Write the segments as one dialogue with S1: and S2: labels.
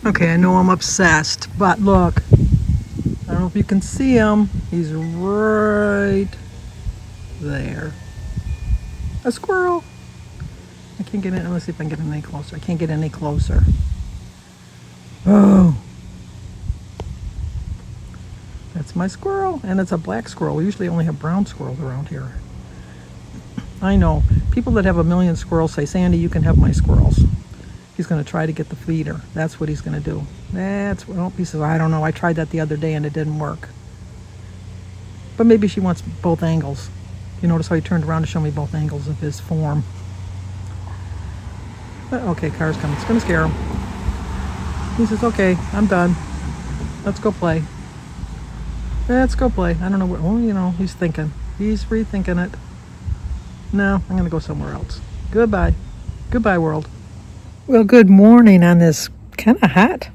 S1: Okay, I know I'm obsessed, but look, I don't know if you can see him. He's right there. A squirrel. I can't get in. Let's see if I can get any closer. I can't get any closer. Oh, that's my squirrel, and it's a black squirrel. We usually only have brown squirrels around here. I know. People that have a million squirrels say, Sandy, you can have my squirrels. He's going to try to get the feeder. That's what he's going to do. Well, he says, I don't know. I tried that the other day and it didn't work. But maybe she wants both angles. You notice how he turned around to show me both angles of his form. But okay, car's coming. It's going to scare him. He says, okay, I'm done. Let's go play. Let's go play. I don't know what, he's thinking. He's rethinking it. No, I'm going to go somewhere else. Goodbye. Goodbye, world. Well, good morning on this kind of hot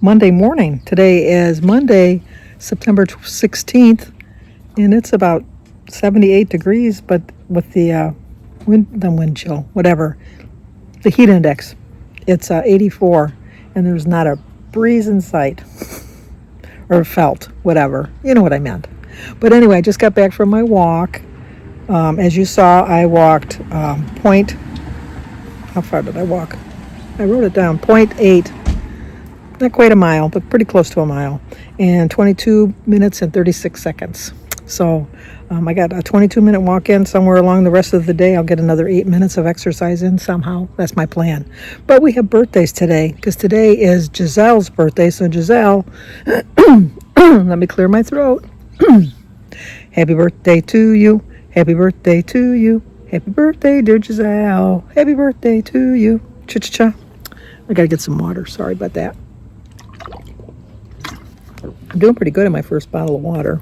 S1: Monday morning. Today is Monday, September 16th, and it's about 78 degrees, but with the wind chill, whatever, the heat index, it's 84, and there's not a breeze in sight, or felt, whatever. You know what I meant. But anyway, I just got back from my walk. As you saw, I walked how far did I walk? I wrote it down, 0.8, not quite a mile, but pretty close to a mile, and 22 minutes and 36 seconds. So I got a 22-minute walk in. Somewhere along the rest of the day, I'll get another 8 minutes of exercise in somehow. That's my plan. But we have birthdays today, because today is Giselle's birthday. So Giselle, let me clear my throat. Happy birthday to you. Happy birthday to you. Happy birthday, dear Giselle. Happy birthday to you. Cha-cha-cha. I gotta get some water. Sorry about that. I'm doing pretty good in my first bottle of water.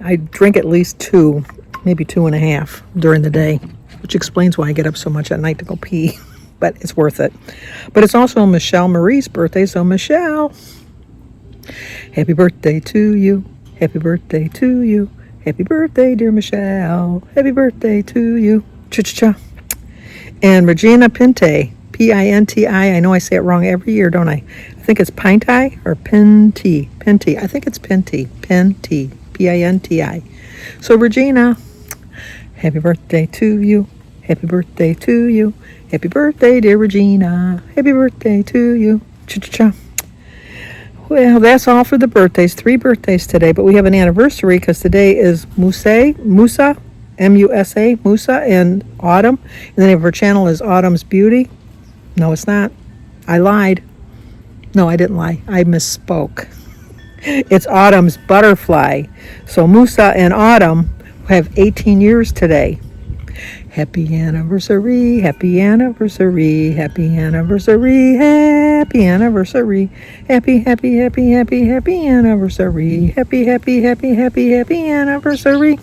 S1: I drink at least 2, maybe 2.5 during the day, which explains why I get up so much at night to go pee, but it's worth it. But it's also Michelle Marie's birthday, so Michelle, happy birthday to you. Happy birthday to you. Happy birthday, dear Michelle. Happy birthday to you. Cha-cha-cha. And Regina Pinti, P-I-N-T-I. I know I say it wrong every year, don't I? I think it's Pinti or Pinti. Pinti. I think it's Pinti. Pinti. P-I-N-T-I. So Regina, happy birthday to you. Happy birthday to you. Happy birthday, dear Regina. Happy birthday to you. Cha-cha-cha. Well, that's all for the birthdays. 3 birthdays today, but we have an anniversary because today is Musa, M-U-S-A, Musa, and Autumn. And the name of her channel is Autumn's Beauty. No, it's not. I lied. No, I didn't lie. I misspoke. It's Autumn's Butterfly. So Musa and Autumn have 18 years today. Happy anniversary, happy anniversary, happy anniversary, happy anniversary, happy, happy, happy, happy, happy anniversary, happy, happy, happy, happy, happy anniversary.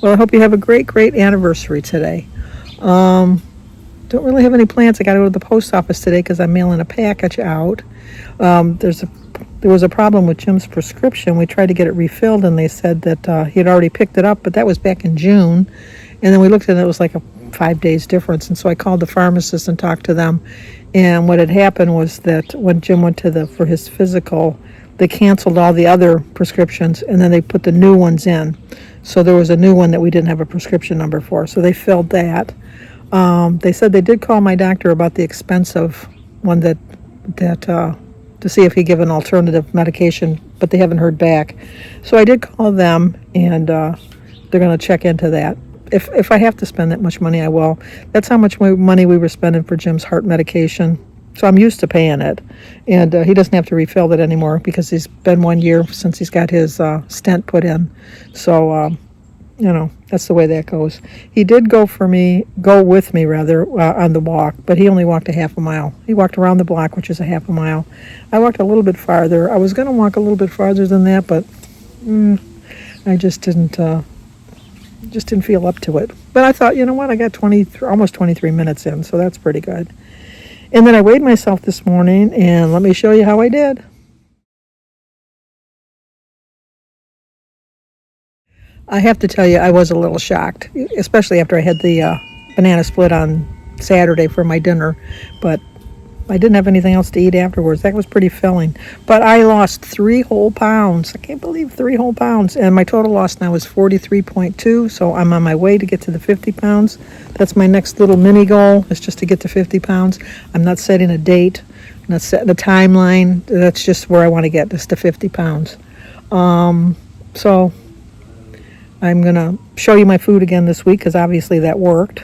S1: Well, I hope you have a great, great anniversary today. Don't really have any plans. I got to go to the post office today because I'm mailing a package out. There was a problem with Jim's prescription. We tried to get it refilled, and they said that he had already picked it up, but that was back in June. And then we looked at it, it was like a 5 days difference. And so I called the pharmacist and talked to them. And what had happened was that when Jim went for his physical, they canceled all the other prescriptions, and then they put the new ones in. So there was a new one that we didn't have a prescription number for. So they filled that. They said they did call my doctor about the expensive one that to see if he'd give an alternative medication, but they haven't heard back. So I did call them, and they're going to check into that. If I have to spend that much money, I will. That's how much money we were spending for Jim's heart medication. So I'm used to paying it. And he doesn't have to refill it anymore because it's been 1 year since he's got his stent put in. So, that's the way that goes. He did go with me on the walk, but he only walked a half a mile. He walked around the block, which is a half a mile. I walked a little bit farther. I was going to walk a little bit farther than that, but I just didn't feel up to it. But I thought, you know what, I got almost 23 minutes in, so that's pretty good. And then I weighed myself this morning, and let me show you how I did. I have to tell you, I was a little shocked, especially after I had the banana split on Saturday for my dinner, but I didn't have anything else to eat afterwards. That was pretty filling. But I lost 3 whole pounds. I can't believe 3 whole pounds. And my total loss now is 43.2, so I'm on my way to get to the 50 pounds. That's my next little mini goal, is just to get to 50 pounds. I'm not setting a date, I'm not setting a timeline. That's just where I want to get, just to 50 pounds. So I'm going to show you my food again this week, because obviously that worked.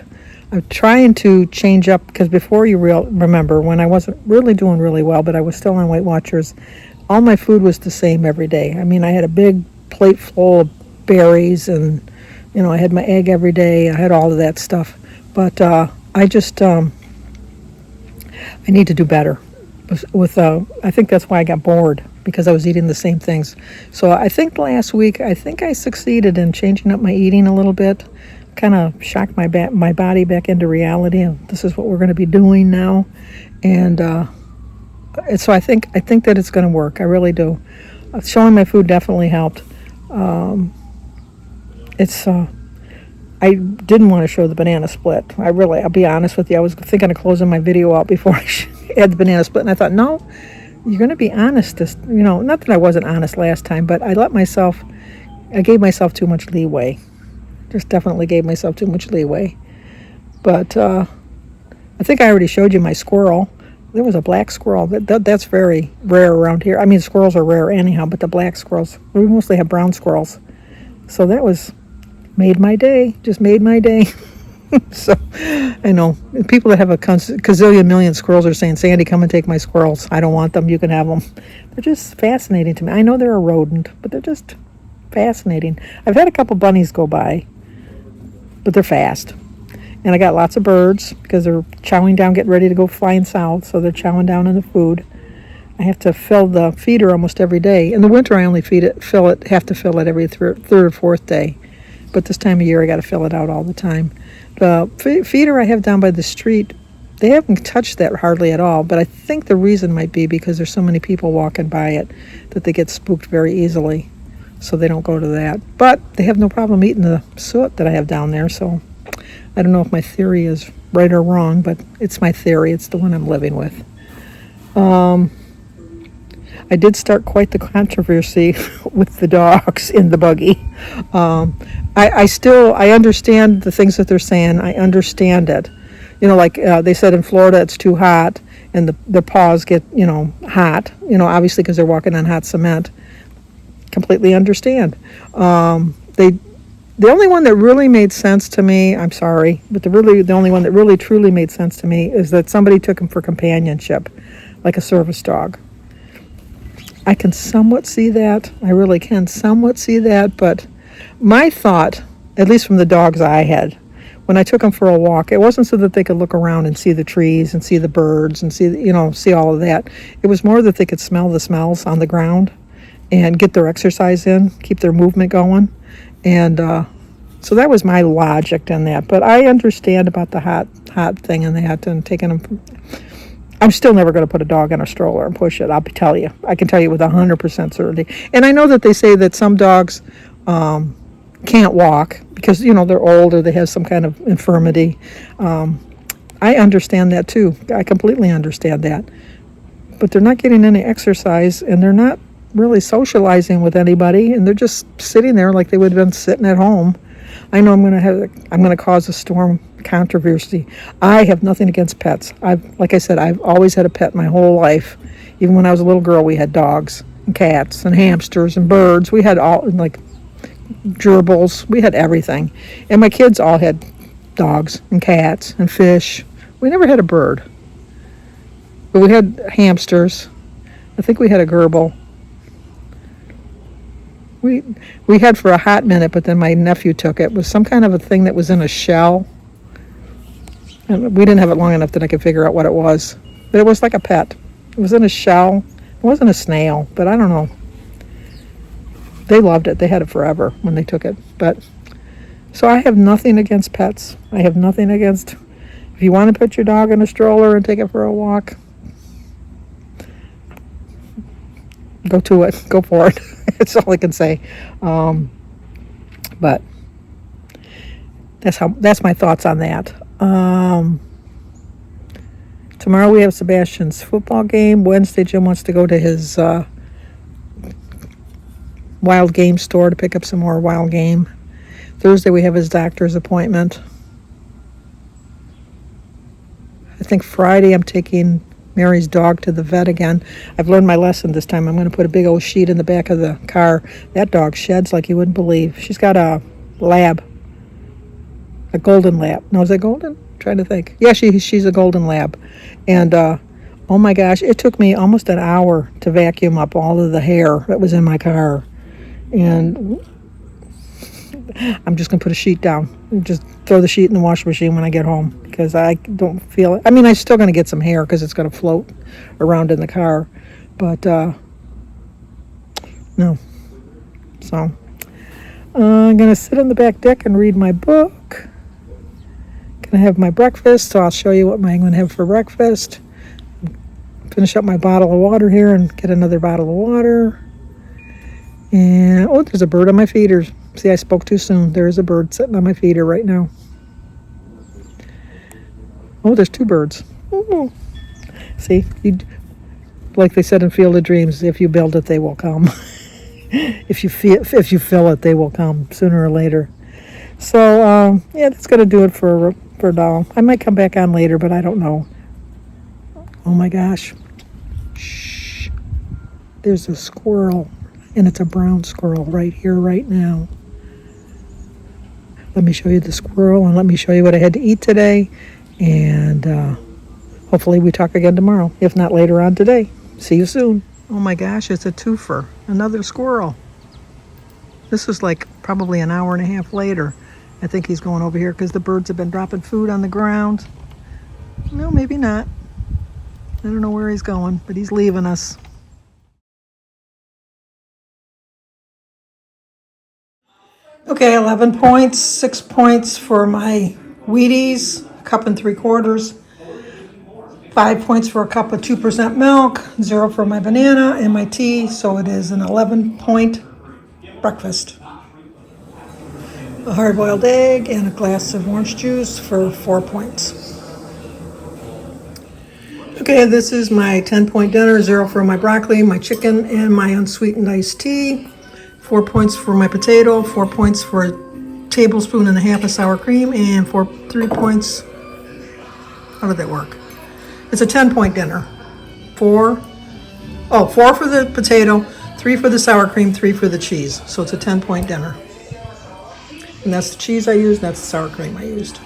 S1: I'm trying to change up, because before, you remember when I wasn't really doing really well, but I was still on Weight Watchers, all my food was the same every day. I mean, I had a big plate full of berries, and I had my egg every day. I had all of that stuff. But I need to do better. I think that's why I got bored, because I was eating the same things. So I think last week, I succeeded in changing up my eating a little bit. Kind of shocked my body back into reality. This is what we're going to be doing now, and so I think that it's going to work. I really do. Showing my food definitely helped. I didn't want to show the banana split. I'll be honest with you. I was thinking of closing my video out before I had the banana split, and I thought, no, you're going to be honest. Not that I wasn't honest last time, but I gave myself too much leeway. Just definitely gave myself too much leeway. But I think I already showed you my squirrel. There was a black squirrel. That's very rare around here. I mean, squirrels are rare anyhow, but the black squirrels, we mostly have brown squirrels. So that made my day. Just made my day. So I know people that have a gazillion million squirrels are saying, Sandy, come and take my squirrels. I don't want them. You can have them. They're just fascinating to me. I know they're a rodent, but they're just fascinating. I've had a couple bunnies go by, but they're fast. And I got lots of birds, because they're chowing down, getting ready to go flying south, so they're chowing down on the food. I have to fill the feeder almost every day. In the winter, I only have to fill it every third or fourth day. But this time of year, I got to fill it out all the time. The feeder I have down by the street, they haven't touched that hardly at all, but I think the reason might be because there's so many people walking by it that they get spooked very easily. So they don't go to that. But they have no problem eating the soot that I have down there, so I don't know if my theory is right or wrong, but it's my theory. It's the one I'm living with. I did start quite the controversy with the dogs in the buggy. I understand the things that they're saying. I understand it. They said in Florida it's too hot, and their paws get, hot, obviously because they're walking on hot cement. Completely understand. The only one that really made sense to me, I'm sorry, but the only one that really truly made sense to me is that somebody took him for companionship, like a service dog. I can somewhat see that. I really can somewhat see that, but my thought, at least from the dogs I had, when I took them for a walk, it wasn't so that they could look around and see the trees and see the birds and see all of that. It was more that they could smell the smells on the ground and get their exercise in, keep their movement going. And so that was my logic in that. But I understand about the hot thing and that, and taking them. I'm still never going to put a dog in a stroller and push it. I can tell you with 100% certainty. And I know that they say that some dogs can't walk because, they're old or they have some kind of infirmity. I understand that too. I completely understand that. But they're not getting any exercise, and they're not really socializing with anybody, and they're just sitting there like they would have been sitting at home. I know I'm going to cause a storm controversy. I have nothing against pets. Like I said, I've always had a pet my whole life. Even when I was a little girl, we had dogs and cats and hamsters and birds. We had all, like, gerbils. We had everything. And my kids all had dogs and cats and fish. We never had a bird. But we had hamsters. I think we had a gerbil. We had for a hot minute, but then my nephew took it. It was some kind of a thing that was in a shell. And we didn't have it long enough that I could figure out what it was. But it was like a pet. It was in a shell. It wasn't a snail, but I don't know. They loved it. They had it forever when they took it. So I have nothing against pets. I have nothing against, if you want to put your dog in a stroller and take it for a walk, go to it. Go for it. That's all I can say. But that's my thoughts on that. Tomorrow we have Sebastian's football game. Wednesday, Jim wants to go to his wild game store to pick up some more wild game. Thursday, we have his doctor's appointment. I think Friday, I'm taking Mary's dog to the vet again. I've learned my lesson this time. I'm going to put a big old sheet in the back of the car. That dog sheds like you wouldn't believe. She's got a lab, a golden lab. No, is that golden? I'm trying to think. Yeah, she's a golden lab. And oh my gosh, it took me almost an hour to vacuum up all of the hair that was in my car. And I'm just going to put a sheet down. Just throw the sheet in the washing machine when I get home because I don't feel it. I mean, I'm still going to get some hair because it's going to float around in the car. But, no. So, I'm going to sit on the back deck and read my book. Going to have my breakfast, so I'll show you what I'm going to have for breakfast. Finish up my bottle of water here and get another bottle of water. And, oh, there's a bird on my feeder. See, I spoke too soon. There is a bird sitting on my feeder right now. Oh, there's two birds. Ooh. See, like they said in Field of Dreams, if you build it, they will come. if you fill it, they will come sooner or later. So, yeah, that's going to do it for now. I might come back on later, but I don't know. Oh, my gosh. Shh. There's a squirrel, and it's a brown squirrel right here, right now. Let me show you the squirrel, and let me show you what I had to eat today. And hopefully we talk again tomorrow, if not later on today. See you soon. Oh my gosh, it's a twofer. Another squirrel. This was like probably an hour and a half later. I think he's going over here because the birds have been dropping food on the ground. No, maybe not. I don't know where he's going, but he's leaving us. Okay, 11 points, 6 points for my Wheaties, cup and 3/4. 5 points for a cup of 2% milk, 0 for my banana and my tea, so it is an 11-point breakfast. A hard-boiled egg and a glass of orange juice for 4 points. Okay, this is my 10-point dinner, 0 for my broccoli, my chicken, and my unsweetened iced tea. 4 points for my potato, 4 points for a tablespoon and a half of sour cream, and 3 points. How did that work? It's a 10-point dinner. 4 for the potato, 3 for the sour cream, 3 for the cheese. So it's a 10-point dinner. And that's the cheese I used, that's the sour cream I used.